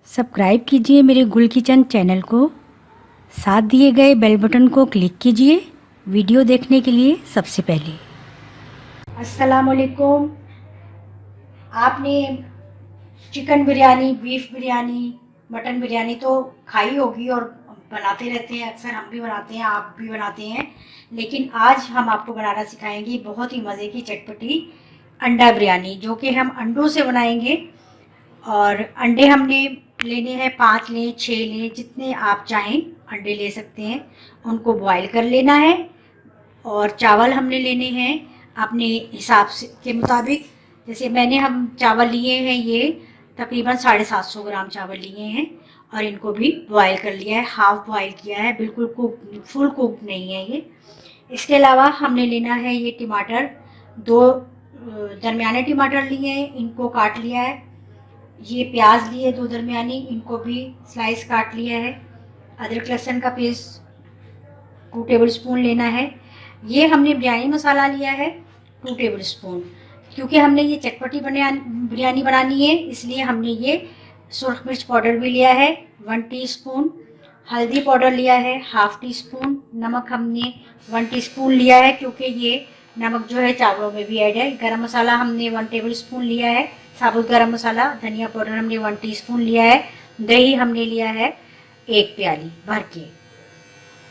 Subscribe कीजिए मेरे गुल किचन चैनल को। साथ दिए गए बेल बटन को क्लिक कीजिए वीडियो देखने के लिए सबसे पहले। अस्सलाम वालेकुम। आपने chicken biryani, beef biryani, mutton biryani तो खाई होगी और बनाते रहते हैं, अक्सर हम भी बनाते हैं, आप भी बनाते हैं। लेकिन आज हम आपको बनाना सिखाएंगे बहुत ही मज़े की चटपटी अंडा बिरयानी, जो कि हम अंडों से बनाएंगे। और अंडे हमने लेने हैं 5 लें, 6 लें, जितने आप चाहें अंडे ले सकते हैं। उनको बॉईल कर लेना है। और चावल हमने लेने हैं अपने हिसाब से के मुताबिक। जैसे हम चावल लिए हैं, ये तकरीबन 750 ग्राम चावल लिए हैं और इनको भी बॉईल कर लिया है, हाफ बॉईल किया है, बिल्कुल कुक, फुल कुक नहीं है ये। इसके अलावा हमने लेना है ये टमाटर, 2 दरमियाने टमाटर लिए हैं, इनको काट लिया है। ये प्याज लिए 2 दरमियानी, इनको भी स्लाइस काट लिया है। अदरक लहसुन का पेस्ट 2 टेबल स्पून लेना है। ये हमने बिरयानी मसाला लिया है 2 टेबल स्पून, क्योंकि हमने ये चटपटी बिरयानी बनानी है, इसलिए हमने ये सुरख मिर्च पाउडर भी लिया है 1 टीस्पून। हल्दी पाउडर लिया है हाफ टी स्पून। नमक हमने 1 टीस्पून लिया है, क्योंकि ये नमक जो है चावलों में भी ऐड है। गरम मसाला हमने 1 टेबल स्पून लिया है, साबुत गरम मसाला। धनिया पाउडर हमने 1 टीस्पून लिया है। दही हमने लिया है 1 प्याली भर के।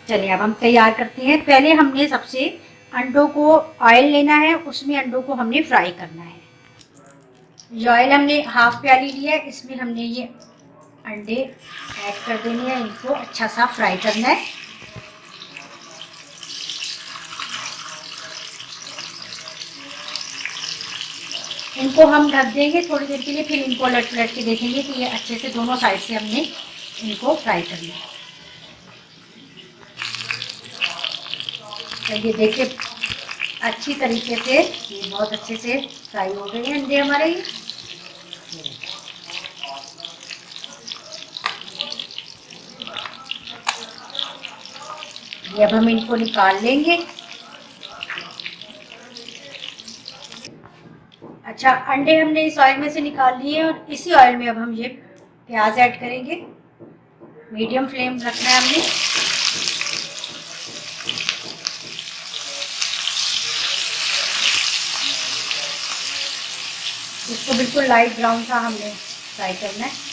चलिए अब हम तैयार करते हैं। पहले हमने सबसे अंडों को ऑयल लेना है, उसमें अंडों को हमने फ्राई करना है। ये ऑयल हमने हाफ प्याली लिया है, इसमें हमने ये अंडे ऐड कर देने हैं, इनको अच्छा सा फ्राई करना है। इनको हम ढक देंगे थोड़ी देर के लिए, फिर इनको उलट पलट के देखेंगे कि ये अच्छे से दोनों साइड से हमने इनको फ्राई करना है। तो ये देखिए अच्छी तरीके से ये बहुत अच्छे से फ्राई हो गए हैं अंडे हमारे। ये अब हम इनको निकाल लेंगे। अच्छा, अंडे हमने इस ऑयल में से निकाल लिए और इसी ऑयल में अब हम ये प्याज ऐड करेंगे। मीडियम फ्लेम रखना है हमने। इसको बिल्कुल लाइट ब्राउन सा हमने फ्राई करना है।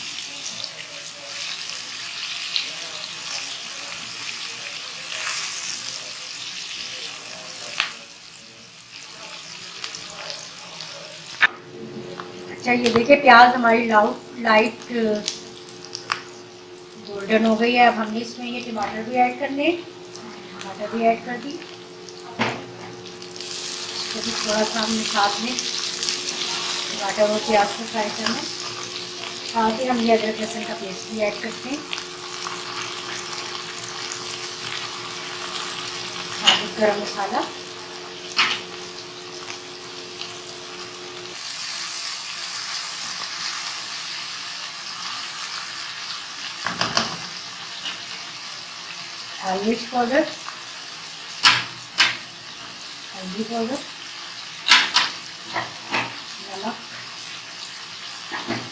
अच्छा, ये देखिए प्याज हमारी लाइट गोल्डन हो गई है। अब हमने इसमें ये टमाटर भी ऐड करने, टमाटर भी ऐड कर दी। इसको भी थोड़ा सा हमने साथ में टमाटर और प्याज को फ्राई करना है। साथ ही हम ये अदरक लहसुन का पेस्ट भी ऐड करते हैं। साबुत गरम मसाला, लाल मिर्च पाउडर, हल्दी पाउडर, नमक।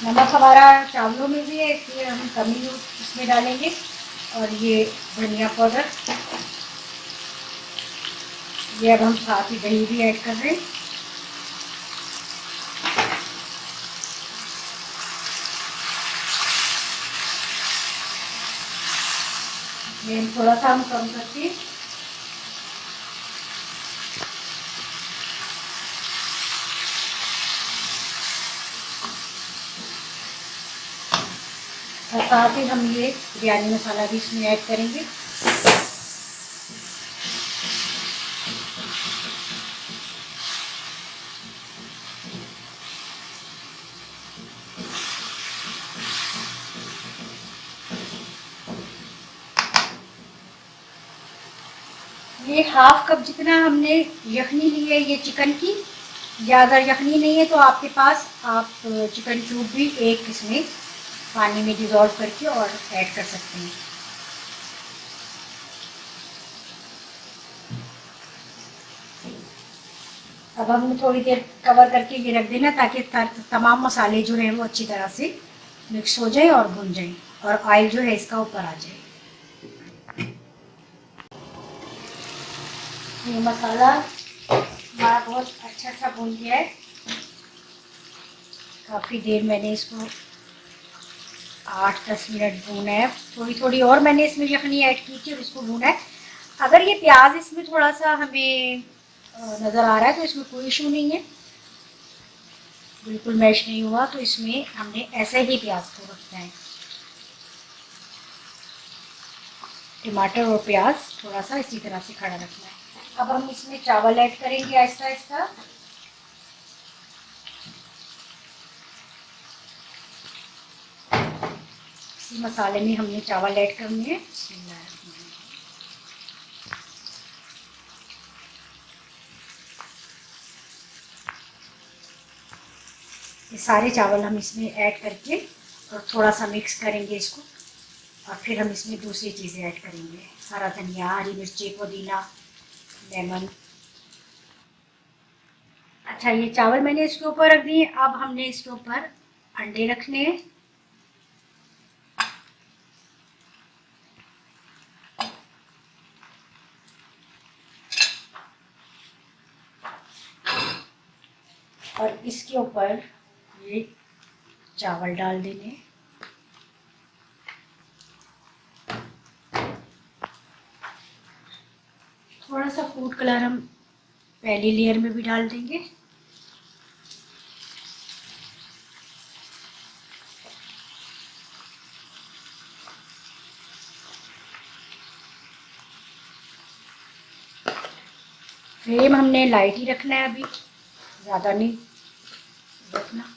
नमक हमारा चावलों में भी है, इसलिए हम कम ही इसमें डालेंगे। और ये धनिया पाउडर, ये अब हम साथ ही दही भी ऐड कर रहे हैं। ये थोड़ा सा हम कम करके और साथ ही हम ये बिरयानी मसाला भी इसमें ऐड करेंगे। ये हाफ कप जितना हमने यखनी ली है ये चिकन की, या अगर यखनी नहीं है तो आपके पास आप चिकन क्यूब भी एक इसमें पानी में डिज़ोल्व करके और ऐड कर सकते हैं। अब हम थोड़ी देर कवर करके ये रख देना, ताकि तमाम मसाले जो हैं वो अच्छी तरह से मिक्स हो जाए और भुन जाए और ऑयल जो है इसका ऊपर आ जाए। ये मसाला हमारा बहुत अच्छा सा भुन गया है। काफ़ी देर मैंने इसको 8-10 मिनट भूना है। थोड़ी थोड़ी और मैंने इसमें यखनी ऐड की थी और इसको भूना है। अगर ये प्याज इसमें थोड़ा सा हमें नज़र आ रहा है तो इसमें कोई इशू नहीं है, बिल्कुल मैश नहीं हुआ, तो इसमें हमने ऐसे ही प्याज को रखना है। टमाटर और प्याज थोड़ा सा इसी तरह से खड़ा रखना है। अब हम इसमें चावल ऐड करेंगे आहिस्ता आहिस्ता। इसी मसाले में हमने चावल ऐड करने हैं। ये सारे चावल हम इसमें ऐड करके और थोड़ा सा मिक्स करेंगे इसको, और फिर हम इसमें दूसरी चीज़ें ऐड करेंगे। हरा धनिया, हरी मिर्ची, पुदीना, लेमन। अच्छा, ये चावल मैंने इसके ऊपर रख दिए। अब हमने इसके ऊपर अंडे रखने हैं। और इसके ऊपर ये चावल डाल देने। थोड़ा सा फूड कलर हम पहली लेयर में भी डाल देंगे। फ्लेम हमने लाइट ही रखना है, अभी ज़्यादा नहीं रखना।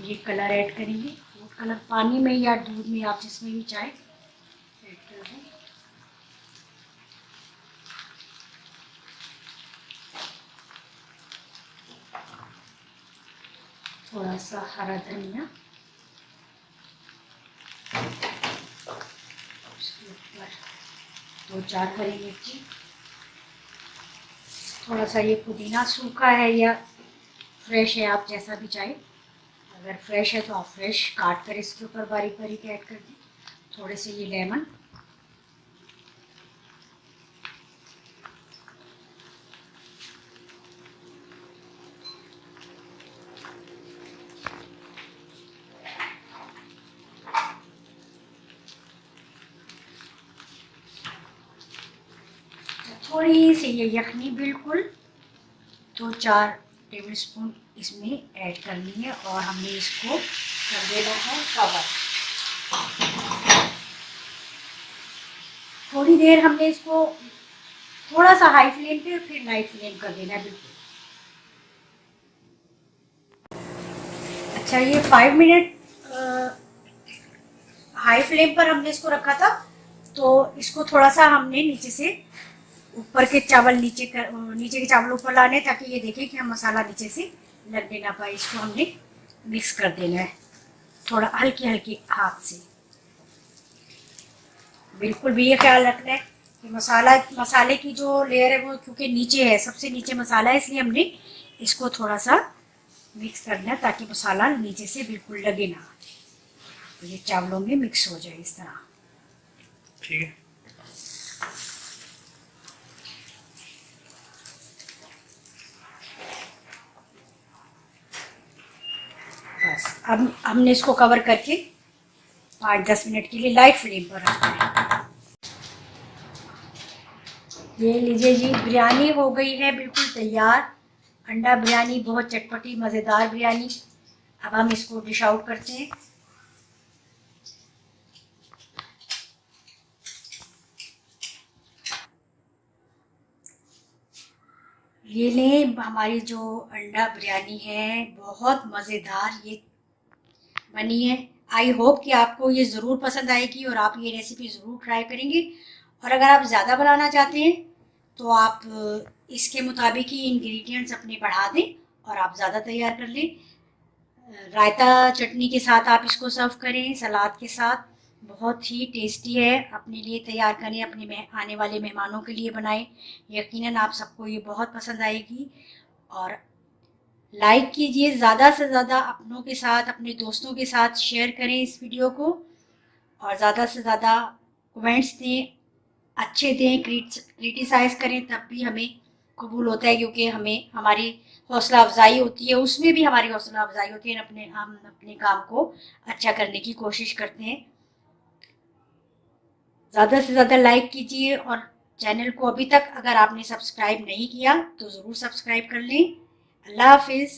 ये कलर ऐड करेंगे, फूड कलर, पानी में या दूध में, आप जिसमें भी चाहे ऐड कर दें। थोड़ा सा हरा धनिया, उसके ऊपर 2-4 हरी मिर्ची, थोड़ा सा ये पुदीना, सूखा है या फ्रेश है आप जैसा भी चाहे। अगर फ्रेश है तो आप फ्रेश काट कर इसके ऊपर बारीक बारीक ऐड कर दें। थोड़े से ये लेमन, थोड़ी सी ये यखनी, बिल्कुल 2-4 टेबल स्पून इसमें ऐड करनी है और हमने इसको कर देना है कवर। थोड़ी देर हमने इसको थोड़ा सा हाई फ्लेम पे और फिर लाइट फ्लेम कर देना है बिल्कुल। अच्छा, ये 5 मिनट हाई फ्लेम पर हमने इसको रखा था, तो इसको थोड़ा सा हमने नीचे से ऊपर के चावल नीचे के चावल ऊपर लाने, ताकि ये देखें कि हम मसाला नीचे से लगने ना पाए। इसको हमने मिक्स कर देना है थोड़ा हल्की हल्की हाथ से। बिल्कुल भी ये ख्याल रखना है कि मसाले की जो लेयर है वो क्योंकि नीचे है, सबसे नीचे मसाला है, इसलिए हमने इसको थोड़ा सा मिक्स करना है ताकि मसाला नीचे से बिल्कुल लगे ना, तो ये चावलों में मिक्स हो जाए इस तरह। ठीक है। बस अब हमने इसको कवर करके 5-10 मिनट के लिए लाइट फ्लेम पर रखना है। ये लीजिए जी, बिरयानी हो गई है बिल्कुल तैयार। अंडा बिरयानी, बहुत चटपटी मज़ेदार बिरयानी। अब हम इसको डिश आउट करते हैं। ये लें, हमारी जो अंडा बिरयानी है बहुत मज़ेदार ये बनी है। आई होप कि आपको ये ज़रूर पसंद आएगी और आप ये रेसिपी ज़रूर ट्राई करेंगे। और अगर आप ज़्यादा बनाना चाहते हैं तो आप इसके मुताबिक ही इंग्रेडिएंट्स अपने बढ़ा दें और आप ज़्यादा तैयार कर लें। रायता चटनी के साथ आप इसको सर्व करें, सलाद के साथ। बहुत ही टेस्टी है। अपने लिए तैयार करें, अपने आने वाले मेहमानों के लिए बनाएं। यकीनन आप सबको ये बहुत पसंद आएगी। और लाइक कीजिए, ज़्यादा से ज़्यादा अपनों के साथ, अपने दोस्तों के साथ शेयर करें इस वीडियो को। और ज़्यादा से ज़्यादा कमेंट्स दें, अच्छे दें, क्रिटिसाइज़ करें, तब भी हमें कबूल होता है, क्योंकि हमें हमारी हौसला अफजाई होती है, उसमें भी हमारी हौसला अफजाई होती है। हम अपने काम को अच्छा करने की कोशिश करते हैं। ज़्यादा से ज़्यादा लाइक कीजिए, और चैनल को अभी तक अगर आपने सब्सक्राइब नहीं किया तो ज़रूर सब्सक्राइब कर लें। अल्लाह हाफिज़।